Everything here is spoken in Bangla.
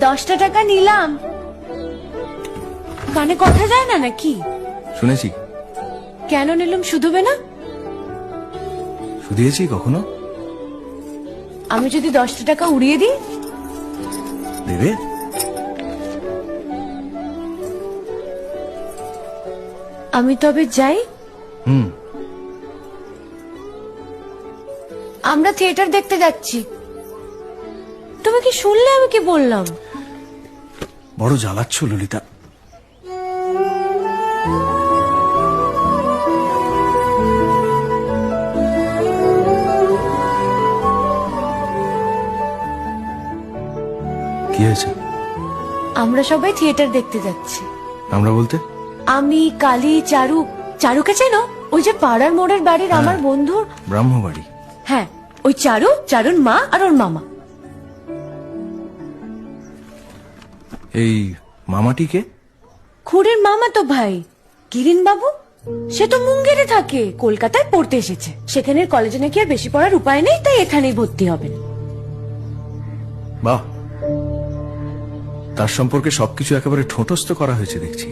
10টা টাকা নিলাম। কানে কথা যায় না নাকি? শুনেছি। কেন নিলাম? শুধবে না? শুধিয়েছি কখনো? আমি যদি 10টা টাকা উড়িয়ে দিই? দেবে? আমি তবে যাই। আমরা থিয়েটার দেখতে যাচ্ছি। তুমি কি শুনলে আমি কি বললাম? বড় জ্বালাচ্ছ ললিতা। কি হয়েছে? আমরা সবাই থিয়েটার দেখতে যাচ্ছি। আমরা বলতে? আমি, কালী, চারু। চারুকে চেনো? ওই যে পাড়ার মোড়ের বাড়ির আমার বন্ধুর ব্রাহ্মবাড়ি। হ্যাঁ, ওই চারু, চারুর মা আর ওর মামা। এই মামাটিকে? খুড়ের মামা তো ভাই, কিরিন বাবু। সে তো মুঙ্গেরে থাকে, কলকাতায় পড়তে এসেছে। সেখানের কলেজে নাকি আর বেশি পড়ার উপায় নেই, তাই এখানেই ভর্তি হবেন। বাহ, তার সম্পর্কে সবকিছু একেবারে ঠোঁটস্থ করা হয়েছে দেখছি।